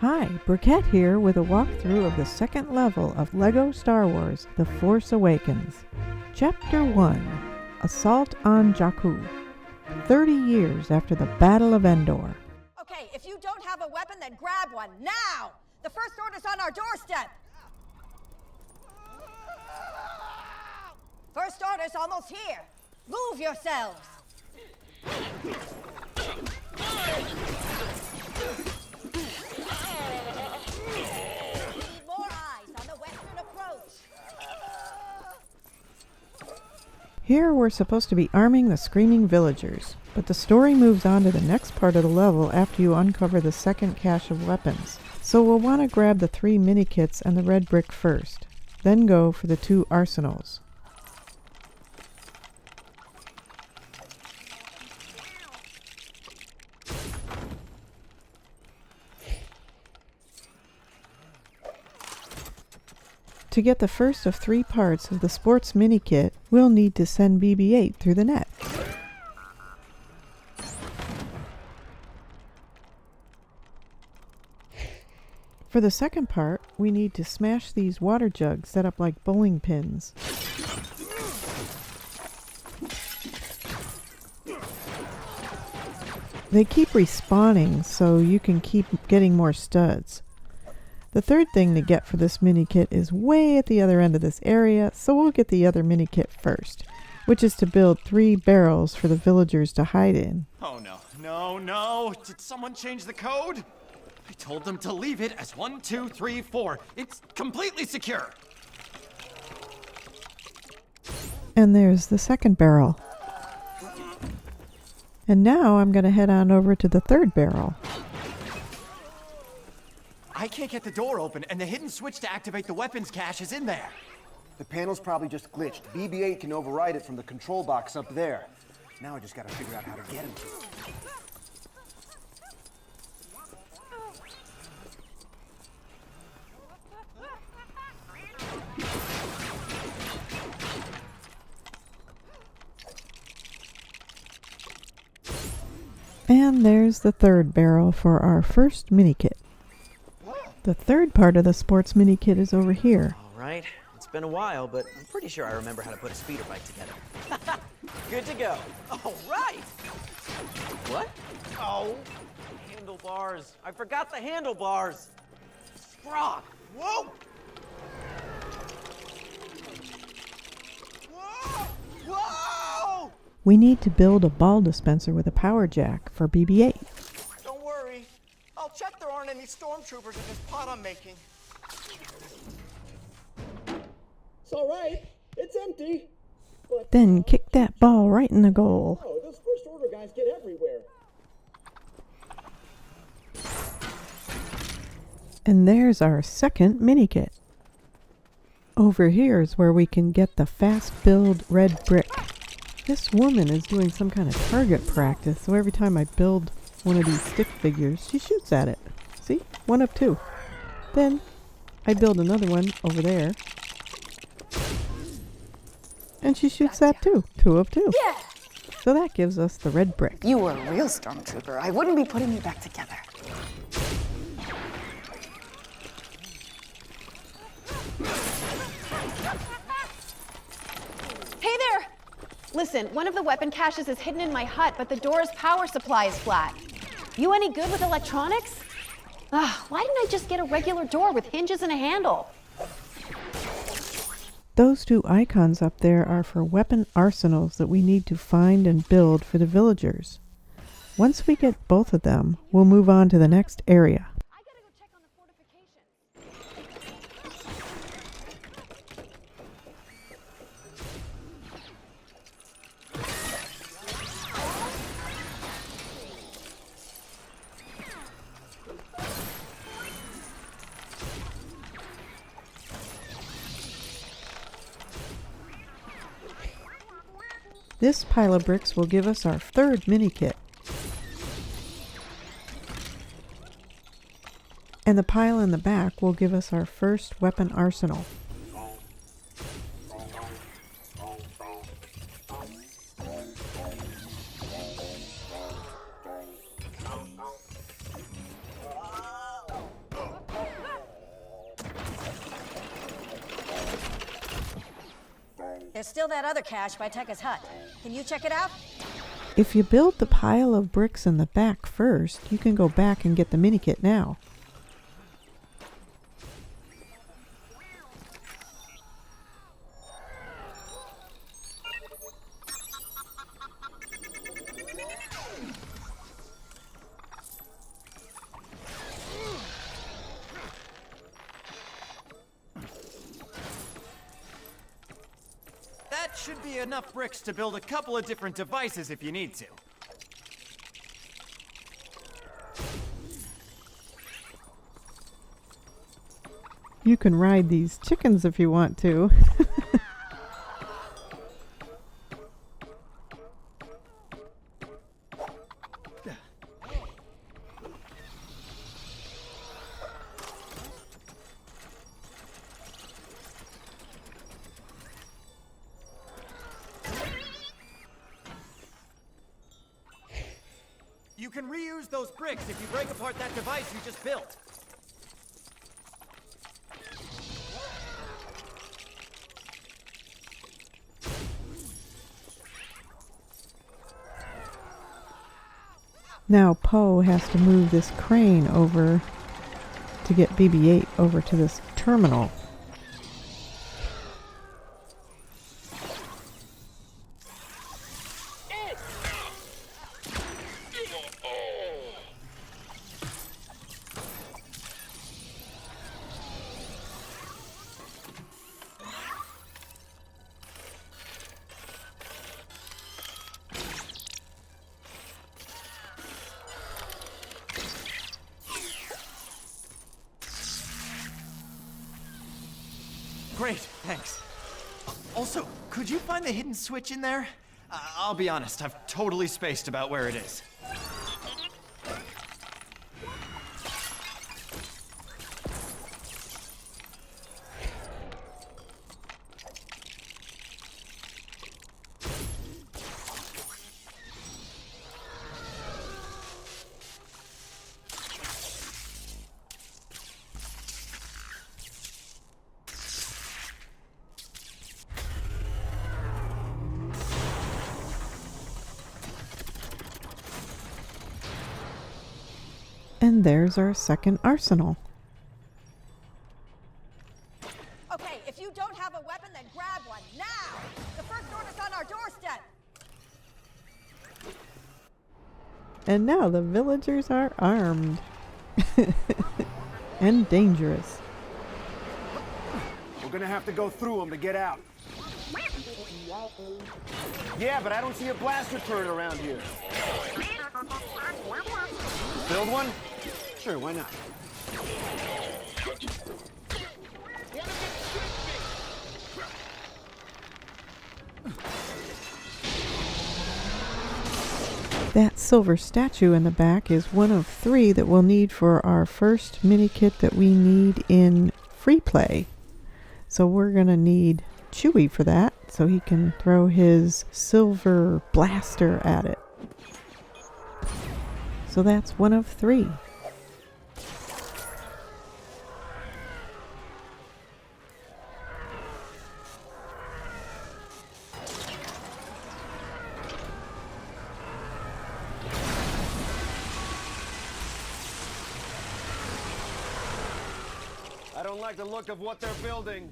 Hi, Brickette here with a walkthrough of the second level of LEGO Star Wars The Force Awakens. Chapter 1, Assault on Jakku, 30 years after the Battle of Endor. Okay, if you don't have a weapon, then grab one, now! The First Order's on our doorstep! First Order's almost here! Move yourselves! Here we're supposed to be arming the screaming villagers, but the story moves on to the next part of the level after you uncover the second cache of weapons. So we'll want to grab the 3 Minikits and the red brick first, then go for the 2 arsenals. To get the first of 3 parts of the sports Minikit, we'll need to send BB-8 through the net. For the second part, we need to smash these water jugs set up like bowling pins. They keep respawning, so you can keep getting more studs. The third thing to get for this Minikit is way at the other end of this area, so we'll get the other Minikit first, which is to build 3 barrels for the villagers to hide in. Oh no. Did someone change the code? I told them to leave it as 1, 2, 3, 4. It's completely secure. And there's the second barrel. And now I'm going to head on over to the third barrel. I can't get the door open, and the hidden switch to activate the weapons cache is in there. The panel's probably just glitched. BB-8 can override it from the control box up there. Now I just gotta figure out how to get him to it. And there's the third barrel for our first Minikit. The third part of the sports Minikit is over here. All right. It's been a while, but I'm pretty sure I remember how to put a speeder bike together. Good to go. All right. What? Oh, handlebars. I forgot the handlebars. Scrog. Whoa! Whoa! Whoa! We need to build a ball dispenser with a power jack for BB-8. Don't worry. I'll check there aren't any stormtroopers in this pot I'm making. It's all right. It's empty. But, Then kick that ball right in the goal. oh, those First Order guys get everywhere. And there's our second Minikit. Over here is where we can get the fast build red brick. This woman is doing some kind of target practice, so every time I build one of these stick figures, she shoots at it. See? 1 of 2. Then I build another one over there. And she shoots that too. 2 of 2. Yeah! So that gives us the red brick. You were a real stormtrooper. I wouldn't be putting you back together. Hey there! Listen, one of the weapon caches is hidden in my hut, but the door's power supply is flat. You any good with electronics? Why didn't I just get a regular door with hinges and a handle? Those 2 icons up there are for weapon arsenals that we need to find and build for the villagers. Once we get both of them, we'll move on to the next area. I gotta go check on the fortifications. This pile of bricks will give us our third Minikit. And the pile in the back will give us our first weapon arsenal. There's still that other cache by Tekka's hut. Can you check it out? If you build the pile of bricks in the back first, you can go back and get the Minikit now. That should be enough bricks to build a couple of different devices if you need to. You can ride these chickens if you want to. You can reuse those bricks if you break apart that device you just built. Now Poe has to move this crane over to get BB-8 over to this terminal. Great, thanks. Also, could you find the hidden switch in there? I'll be honest, I've totally spaced about where it is. And there's our second arsenal. Okay, if you don't have a weapon, then grab one now! The first order's on our doorstep! And now the villagers are armed. And dangerous. We're gonna have to go through them to get out. Yeah, but I don't see a blaster turret around here. Build one? Sure, why not? That silver statue in the back is one of 3 that we'll need for our first Minikit that we need in free play. So we're going to need Chewie for that, so he can throw his silver blaster at it. So that's one of 3. I don't like the look of what they're building.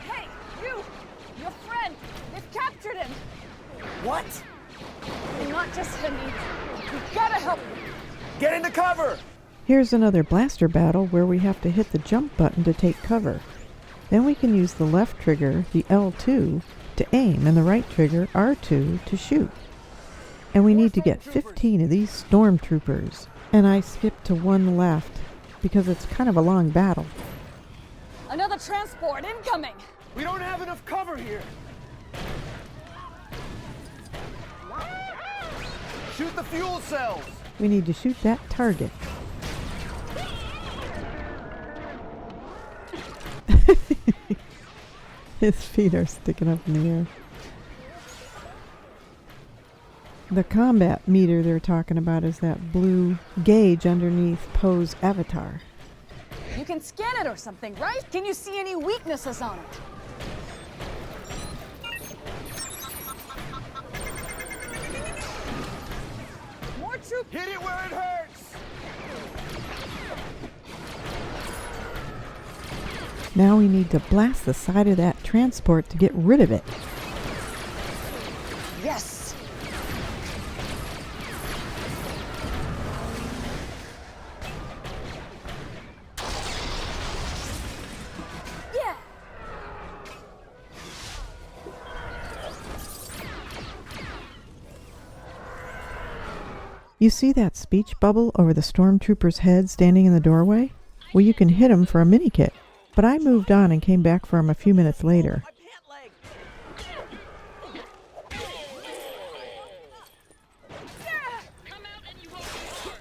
Hey, you! Your friend! They've captured him! What? You're not just enemies. You gotta help him! Get into cover! Here's another blaster battle where we have to hit the jump button to take cover. Then we can use the left trigger, the L2, to aim, and the right trigger, R2, to shoot. And we need to get 15 of these stormtroopers. And I skipped to one left because it's kind of a long battle. Another transport incoming! We don't have enough cover here. Shoot the fuel cells! We need to shoot that target. His feet are sticking up in the air. The combat meter they're talking about is that blue gauge underneath Poe's avatar. You can scan it or something, right? Can you see any weaknesses on it? More troops! Hit it where it hurts! Now we need to blast the side of that transport to get rid of it. Yes! Yeah! You see that speech bubble over the stormtrooper's head standing in the doorway? Well, you can hit him for a Minikit. But I moved on and came back for him a few minutes later. My pant leg! Come out and you won't be hurt.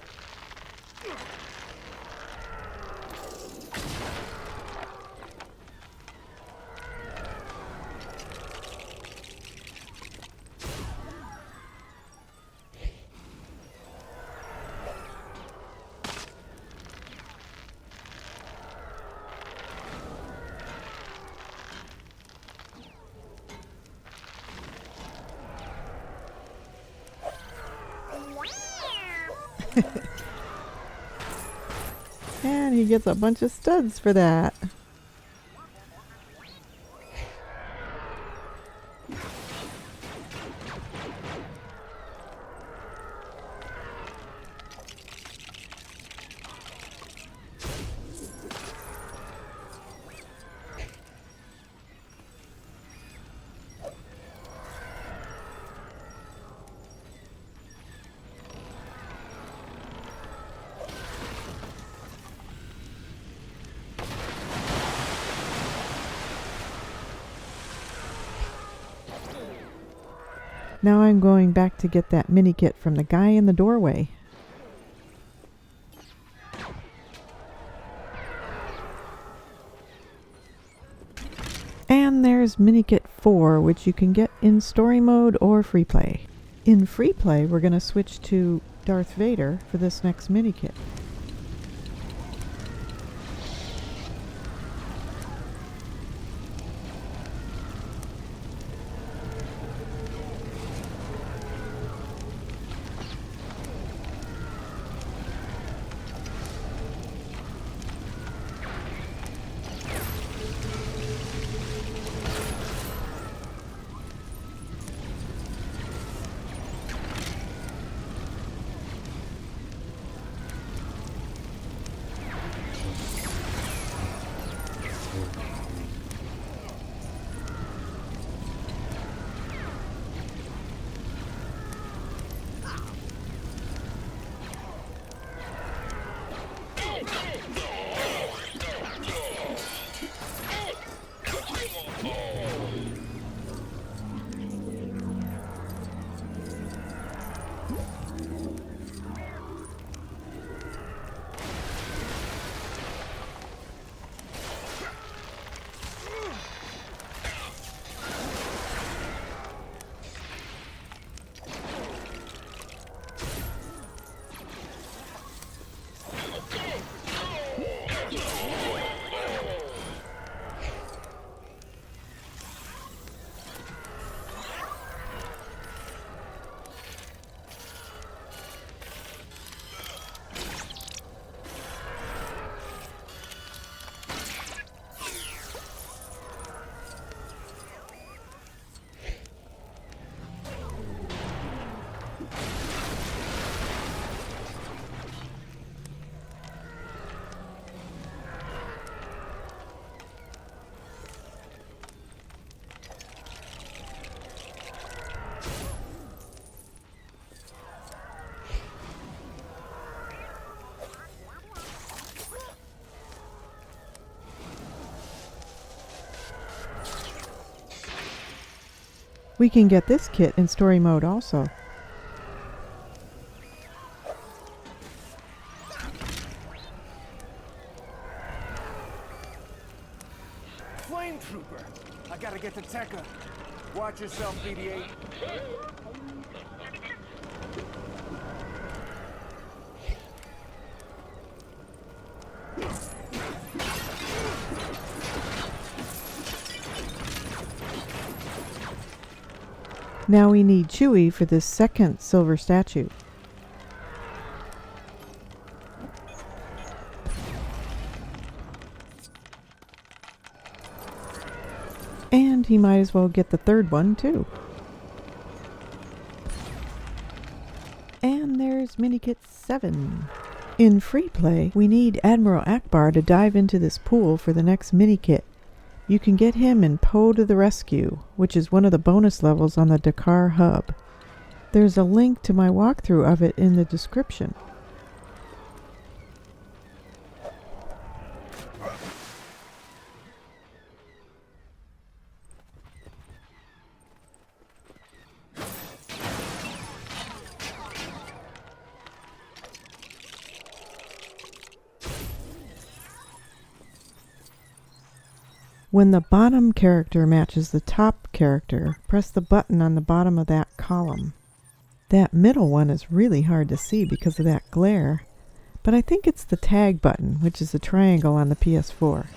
And he gets a bunch of studs for that. Now I'm going back to get that Minikit from the guy in the doorway. And there's Minikit 4, which you can get in story mode or free play. In free play, we're going to switch to Darth Vader for this next Minikit. We can get this kit in story mode also. Flametrooper! I gotta get to Tekka. Watch yourself, BB-8. Now we need Chewie for this second silver statue. And he might as well get the third one too. And there's Minikit 7. In free play, we need Admiral Ackbar to dive into this pool for the next Minikit. You can get him in POE to the Rescue, which is one of the bonus levels on the Dakar hub. There's a link to my walkthrough of it in the description. When the bottom character matches the top character, press the button on the bottom of that column. That middle one is really hard to see because of that glare, but I think it's the tag button, which is the triangle on the PS4.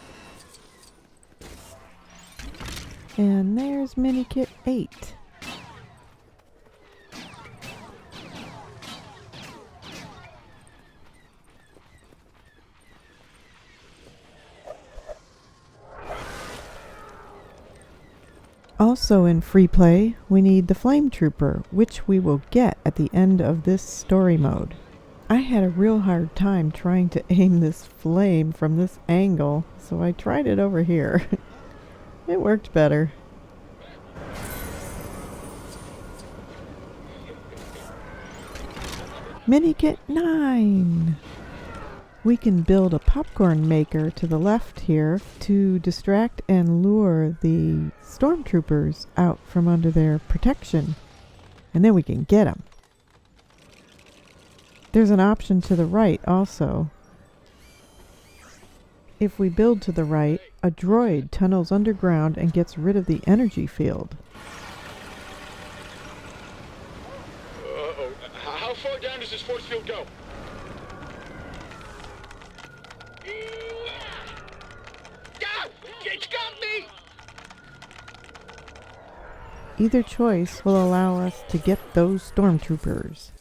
And there's Minikit 8. Also in free play, we need the Flametrooper, which we will get at the end of this story mode. I had a real hard time trying to aim this flame from this angle, so I tried it over here. It worked better. Minikit 9! We can build a popcorn maker to the left here to distract and lure the stormtroopers out from under their protection, and then we can get them. There's an option to the right also. If we build to the right, a droid tunnels underground and gets rid of the energy field. Uh-oh. How far down does this force field go? It's got me! Either choice will allow us to get those stormtroopers.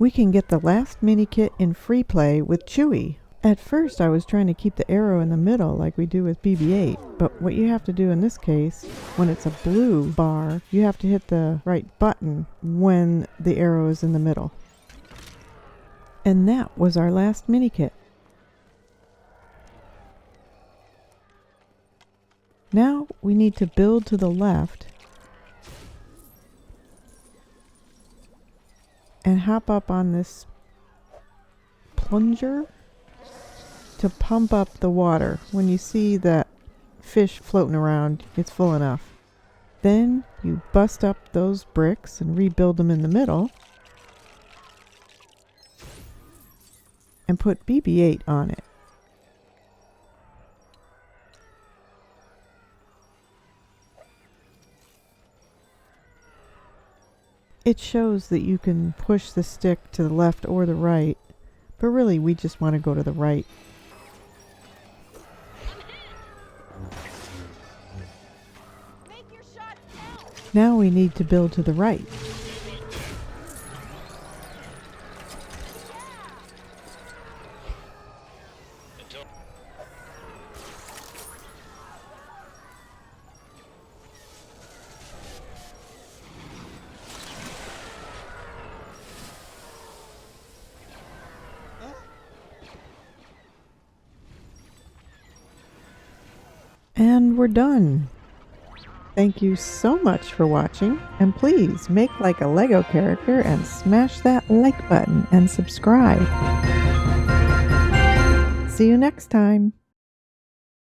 We can get the last Minikit in free play with Chewie. At first I was trying to keep the arrow in the middle like we do with BB-8, but what you have to do in this case, when it's a blue bar, you have to hit the right button when the arrow is in the middle. And that was our last Minikit. Now we need to build to the left and hop up on this plunger to pump up the water. When you see that fish floating around, it's full enough. Then you bust up those bricks and rebuild them in the middle and put BB-8 on it. It shows that you can push the stick to the left or the right, but really we just want to go to the right. Make your shots count. Now we need to build to the right. And we're done. Thank you so much for watching, and please make like a Lego character and smash that like button and subscribe. See you next time.